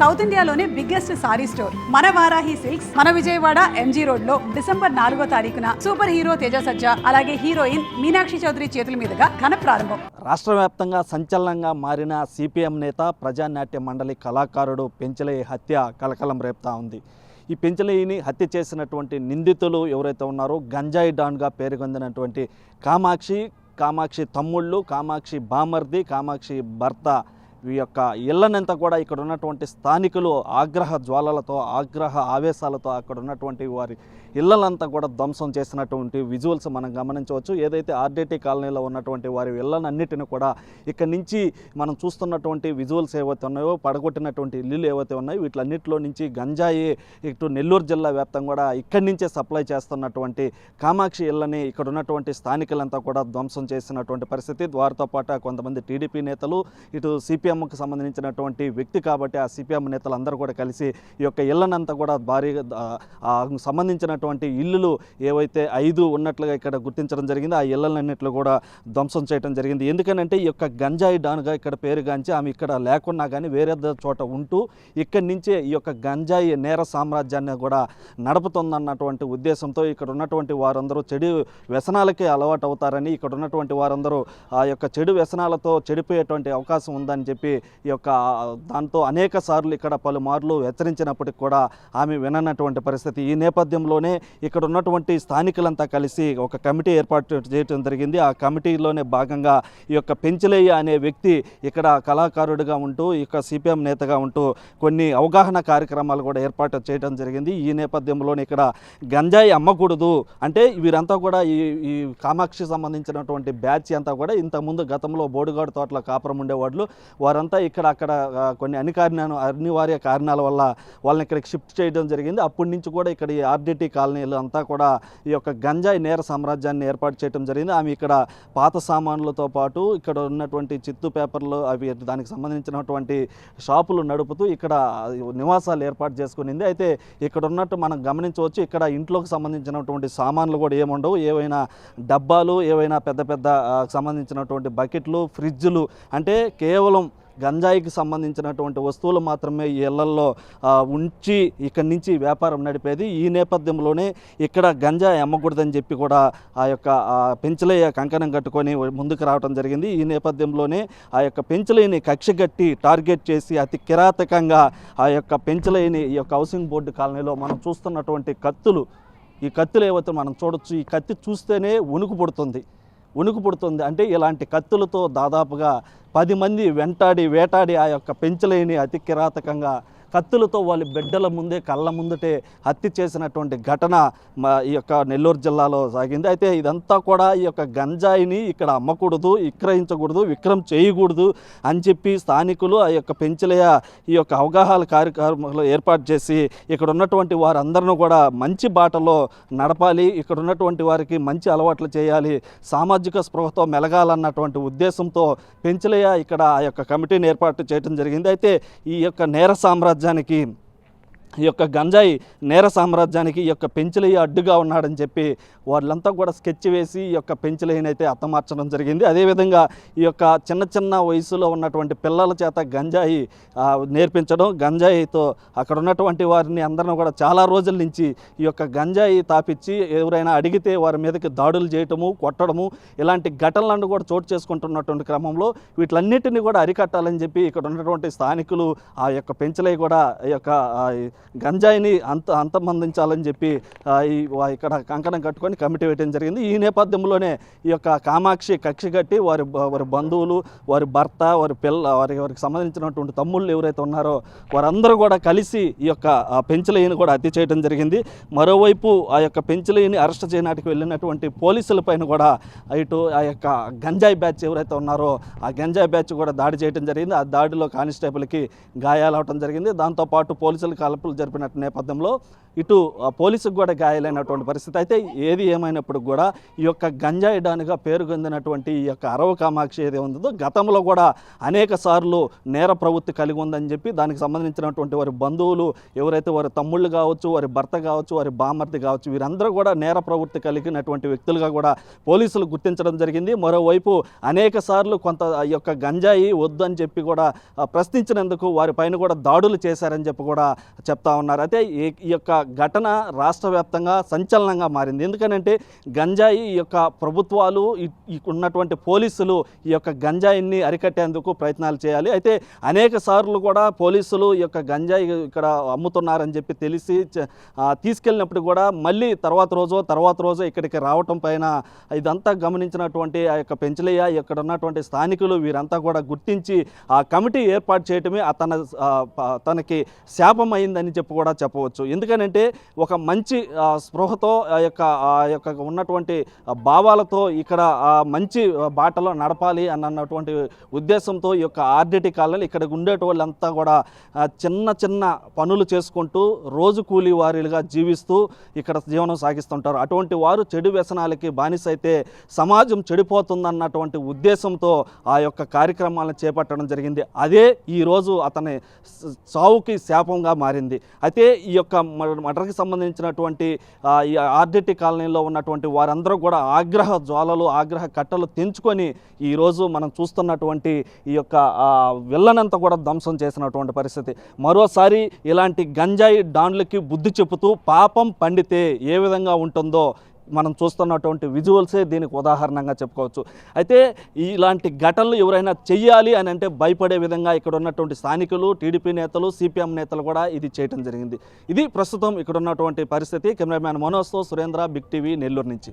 South ఇండియాలోనే biggest sorry store మన Varahi silks మన విజయవాడ ఎంజీ రోడ్ లో డిసెంబర్ 4వ తారీఖున సూపర్ హీరో తేజ సజ్జా అలాగే హీరోయిన్ మీనాక్షి చౌదరి చేతుల మీదుగా ఘన ప్రారంభం. రాష్ట్ర వ్యాప్తంగా సంచలనంగా మారిన సిపిఎం నేత ప్రజానాట్య మండలి కళాకారుడు పెంచలయ్య హత్య కలకలం రేపుతా ఉంది. ఈ పెంచలయ్యని హత్య చేసినటువంటి నిందితులు ఎవరైతే ఉన్నారో గంజాయి డాన్గా పేరుగొందినటువంటి కామాక్షి తమ్ముళ్ళు, కామాక్షి బామర్ది, కామాక్షి భర్త ఈ యొక్క ఇళ్లనంతా కూడా ఇక్కడ ఉన్నటువంటి స్థానికులు ఆగ్రహ జ్వాలలతో ఆవేశాలతో అక్కడ ఉన్నటువంటి వారి ఇళ్లనంతా కూడా ధ్వంసం చేసినటువంటి విజువల్స్ మనం గమనించవచ్చు. ఏదైతే ఆర్డీటీ కాలనీలో ఉన్నటువంటి వారి ఇళ్లనన్నిటిని కూడా ఇక్కడ నుంచి మనం చూస్తున్నటువంటి విజువల్స్ ఏవైతే ఉన్నాయో, పడగొట్టినటువంటి ఇల్లులు ఏవైతే ఉన్నాయో వీటిలన్నింటిలో నుంచి గంజాయి ఇటు నెల్లూరు జిల్లా వ్యాప్తంగా కూడా ఇక్కడి నుంచే సప్లై చేస్తున్నటువంటి కామాక్షి ఇళ్లని ఇక్కడ ఉన్నటువంటి స్థానికులంతా కూడా ధ్వంసం చేసినటువంటి పరిస్థితి. వారితో పాటు కొంతమంది టీడీపీ నేతలు, ఇటు సిపిఎంకి సంబంధించినటువంటి వ్యక్తి కాబట్టి ఆ సిపిఎం నేతలు అందరూ కూడా కలిసి ఈ యొక్క ఇళ్లనంతా కూడా భారీగా సంబంధించినటువంటి ఇల్లులు ఏవైతే 5 ఉన్నట్లుగా ఇక్కడ గుర్తించడం జరిగింది. ఆ ఇళ్లన్నింటిలో కూడా ధ్వంసం చేయడం జరిగింది. ఎందుకనంటే ఈ యొక్క గంజాయి డాన్గా ఇక్కడ పేరుగాంచి ఆమె ఇక్కడ లేకున్నా కానీ వేరే చోట ఉంటూ ఇక్కడి నుంచే ఈ యొక్క గంజాయి నేర సామ్రాజ్యాన్ని కూడా నడుపుతుందన్నటువంటి ఉద్దేశంతో ఇక్కడ ఉన్నటువంటి వారందరూ చెడు వ్యసనాలకే అలవాటు అవుతారని, ఇక్కడ ఉన్నటువంటి వారందరూ ఆ యొక్క చెడు వ్యసనాలతో చెడిపోయేటువంటి అవకాశం ఉందని చెప్పి ఈ యొక్క దాంతో అనేక సార్లు ఇక్కడ పలుమార్లు హెచ్చరించినప్పటికి కూడా ఆమె విననటువంటి పరిస్థితి. ఈ నేపథ్యంలోనే ఇక్కడ ఉన్నటువంటి స్థానికులంతా కలిసి ఒక కమిటీ ఏర్పాటు చేయడం జరిగింది. ఆ కమిటీలోనే భాగంగా ఈ యొక్క పెంచలయ్య అనే వ్యక్తి ఇక్కడ కళాకారుడిగా ఉంటూ ఈ యొక్క సిపిఎం నేతగా ఉంటూ కొన్ని అవగాహన కార్యక్రమాలు కూడా ఏర్పాటు చేయడం జరిగింది. ఈ నేపథ్యంలోనే ఇక్కడ గంజాయి అమ్మకూడదు అంటే వీరంతా కూడా ఈ కామాక్షి సంబంధించినటువంటి బ్యాచ్ అంతా కూడా ఇంతకుముందు గతంలో బోడుగాడు తోటలో కాపురం ఉండేవాళ్ళు, వారంతా అక్కడ కొన్ని అనివార్య కారణాల వల్ల వాళ్ళని ఇక్కడికి షిఫ్ట్ చేయడం జరిగింది. అప్పటి నుంచి కూడా ఇక్కడ ఈ ఆర్డీటీ కాలనీలు అంతా కూడా ఈ యొక్క గంజాయి నేర సామ్రాజ్యాన్ని ఏర్పాటు చేయడం జరిగింది. ఆమె ఇక్కడ పాత సామాన్లతో పాటు ఇక్కడ ఉన్నటువంటి చిత్తు పేపర్లు అవి దానికి సంబంధించినటువంటి షాపులు నడుపుతూ ఇక్కడ నివాసాలు ఏర్పాటు చేసుకునింది. అయితే ఇక్కడ ఉన్నట్టు మనం గమనించవచ్చు, ఇక్కడ ఇంట్లోకి సంబంధించినటువంటి సామాన్లు కూడా ఏముండవు, ఏవైనా డబ్బాలు, ఏవైనా పెద్ద సంబంధించినటువంటి బకెట్లు, ఫ్రిడ్జ్లు అంటే కేవలం గంజాయికి సంబంధించినటువంటి వస్తువులు మాత్రమే ఈ ఇళ్లల్లో ఉంచి ఇక్కడి నుంచి వ్యాపారం నడిపేది. ఈ నేపథ్యంలోనే ఇక్కడ గంజాయి అమ్మకూడదని చెప్పి కూడా ఆ యొక్క పెంచలయ్య కంకణం కట్టుకొని ముందుకు రావడం జరిగింది. ఈ నేపథ్యంలోనే ఆ యొక్క పెంచలయ్యని కక్షగట్టి టార్గెట్ చేసి అతి కిరాతకంగా ఆ యొక్క పెంచలయ్యని ఈ యొక్క హౌసింగ్ బోర్డు కాలనీలో మనం చూస్తున్నటువంటి కత్తులు, ఈ కత్తులు ఏవైతే మనం చూడొచ్చు, ఈ కత్తి చూస్తేనే వణుకు పుడుతుంది. అంటే ఇలాంటి కత్తులతో దాదాపుగా 10 మంది వేటాడి ఆ యొక్క పెంచలయ్యని అతి కిరాతకంగా కత్తులతో వాళ్ళ బిడ్డల ముందే కళ్ళ ముందటే హత్య చేసినటువంటి ఘటన ఈ యొక్క నెల్లూరు జిల్లాలో సాగింది. అయితే ఇదంతా కూడా ఈ యొక్క గంజాయిని ఇక్కడ అమ్మకూడదు, విక్రయించకూడదు, విక్రయం చేయకూడదు అని చెప్పి స్థానికులు ఆ యొక్క పెంచలయ్య ఈ యొక్క అవగాహన కార్యక్రమాలు ఏర్పాటు చేసి ఇక్కడ ఉన్నటువంటి వారందరినీ కూడా మంచి బాటలో నడపాలి, ఇక్కడ ఉన్నటువంటి వారికి మంచి అలవాట్లు చేయాలి, సామాజిక స్పృహతో మెలగాలన్నటువంటి ఉద్దేశంతో పెంచలయ్య ఇక్కడ ఆ యొక్క కమిటీని ఏర్పాటు చేయడం జరిగింది. అయితే ఈ యొక్క నేర సామ్రాజ్యానికి, ఈ యొక్క గంజాయి నేర సామ్రాజ్యానికి ఈ యొక్క పెంచలయ్య అడ్డుగా ఉన్నాడని చెప్పి వాళ్ళంతా కూడా స్కెచ్ వేసి ఈ యొక్క పెంచలయ్యని అయితే హతమార్చడం జరిగింది. అదేవిధంగా ఈ యొక్క చిన్న వయసులో ఉన్నటువంటి పిల్లల చేత గంజాయి నేర్పించడం, గంజాయితో అక్కడ ఉన్నటువంటి వారిని అందరిని కూడా చాలా రోజుల నుంచి ఈ యొక్క గంజాయి తాపిచ్చి ఎవరైనా అడిగితే వారి మీదకి దాడులు చేయటము, కొట్టడము ఇలాంటి ఘటనలను కూడా చోటు చేసుకుంటున్నటువంటి క్రమంలో వీటిలన్నిటిని కూడా అరికట్టాలని చెప్పి ఇక్కడ ఉన్నటువంటి స్థానికులు ఆ యొక్క పెంచలయ్య కూడా ఈ యొక్క గంజాయిని అంతమందించాలని చెప్పి ఇక్కడ కంకణం కట్టుకొని కమిటీ వేయడం జరిగింది. ఈ నేపథ్యంలోనే ఈ యొక్క కామాక్షి కక్ష కట్టి వారి బంధువులు, వారి భర్త, వారికి సంబంధించినటువంటి తమ్ముళ్ళు ఎవరైతే ఉన్నారో వారందరూ కూడా కలిసి ఈ యొక్క పెంచలయ్యని కూడా హత్య చేయడం జరిగింది. మరోవైపు ఆ యొక్క పెంచలయ్యని అరెస్ట్ చేయడానికి వెళ్ళినటువంటి పోలీసుల పైన కూడా ఇటు ఆ యొక్క గంజాయి బ్యాచ్ ఎవరైతే ఉన్నారో ఆ గంజాయి బ్యాచ్ కూడా దాడి చేయడం జరిగింది. ఆ దాడిలో కానిస్టేబుల్కి గాయాలు అవడం జరిగింది. దాంతోపాటు పోలీసులు కాల్పులు జరిపిన నేపథ్యంలో ఇటు పోలీసుకు కూడా గాయాలైనటువంటి పరిస్థితి. అయితే ఏది ఏమైనప్పుడు కూడా ఈ యొక్క గంజాయి డాన్గా పేరుగొందినటువంటి ఈ యొక్క అరవ కామాక్షి ఏది ఉందో గతంలో కూడా అనేక సార్లు నేర ప్రవృత్తి కలిగి ఉందని చెప్పి దానికి సంబంధించినటువంటి వారి బంధువులు ఎవరైతే వారి తమ్ముళ్ళు కావచ్చు, వారి భర్త కావచ్చు, వారి బామర్ది కావచ్చు, వీరందరూ కూడా నేర ప్రవృత్తి కలిగినటువంటి వ్యక్తులుగా కూడా పోలీసులు గుర్తించడం జరిగింది. మరోవైపు అనేక సార్లు కొంత ఈ యొక్క గంజాయి వద్దు అని చెప్పి కూడా ప్రశ్నించినందుకు వారిపైన కూడా దాడులు చేశారని చెప్పి కూడా చెప్తా ఉన్నారు. అయితే ఈ యొక్క ఘటన రాష్ట్ర వ్యాప్తంగా సంచలనంగా మారింది. ఎందుకనంటే గంజాయి ఈ యొక్క ప్రభుత్వాలు ఉన్నటువంటి పోలీసులు ఈ యొక్క గంజాయిని అరికట్టేందుకు ప్రయత్నాలు చేయాలి. అయితే అనేక సార్లు కూడా పోలీసులు ఈ యొక్క గంజాయి ఇక్కడ అమ్ముతున్నారని చెప్పి తెలిసి తీసుకెళ్ళినప్పుడు కూడా మళ్ళీ తర్వాత రోజు ఇక్కడికి రావటం పైన ఇదంతా గమనించినటువంటి ఆ యొక్క పెంచలయ్య ఇక్కడ ఉన్నటువంటి స్థానికులు వీరంతా కూడా గుర్తించి ఆ కమిటీ ఏర్పాటు చేయటమే తనకి శాపం అయిందని చెప్పి కూడా చెప్పవచ్చు. ఎందుకనంటే ఒక మంచి స్పృహతో ఆ యొక్క ఉన్నటువంటి భావాలతో ఇక్కడ మంచి బాటలో నడపాలి అన్నటువంటి ఉద్దేశంతో ఈ యొక్క ఆర్డిటి కాలనీ ఇక్కడ ఉండేటి వాళ్ళంతా కూడా చిన్న పనులు చేసుకుంటూ రోజు కూలీ వారీలుగా జీవిస్తూ ఇక్కడ జీవనం సాగిస్తుంటారు. అటువంటి వారు చెడు వ్యసనాలకి బానిస అయితే సమాజం చెడిపోతుందన్నటువంటి ఉద్దేశంతో ఆ యొక్క కార్యక్రమాలను చేపట్టడం జరిగింది. అదే ఈరోజు అతని చావుకి శాపంగా మారింది. అయితే ఈ యొక్క మర్డర్కి సంబంధించినటువంటి ఈ ఆర్డిటి కాలనీలో ఉన్నటువంటి వారందరూ కూడా ఆగ్రహ జ్వాలలు, ఆగ్రహ కట్టలు తెంచుకొని ఈరోజు మనం చూస్తున్నటువంటి ఈ యొక్క విల్లనంతా కూడా ధ్వంసం చేసినటువంటి పరిస్థితి. మరోసారి ఇలాంటి గంజాయి డాన్లకి బుద్ధి చెబుతూ పాపం పండితే ఏ విధంగా ఉంటుందో మనం చూస్తున్నటువంటి విజువల్సే దీనికి ఉదాహరణంగా చెప్పుకోవచ్చు. అయితే ఇలాంటి ఘటనలు ఎవరైనా చెయ్యాలి అని అంటే భయపడే విధంగా ఇక్కడ ఉన్నటువంటి స్థానికులు, టీడీపీ నేతలు, సిపిఎం నేతలు కూడా ఇది చేయడం జరిగింది. ఇది ప్రస్తుతం ఇక్కడ ఉన్నటువంటి పరిస్థితి. కెమెరామ్యాన్ మనోజ్తో సురేంద్ర, బిగ్ టీవీ, నెల్లూరు నుంచి.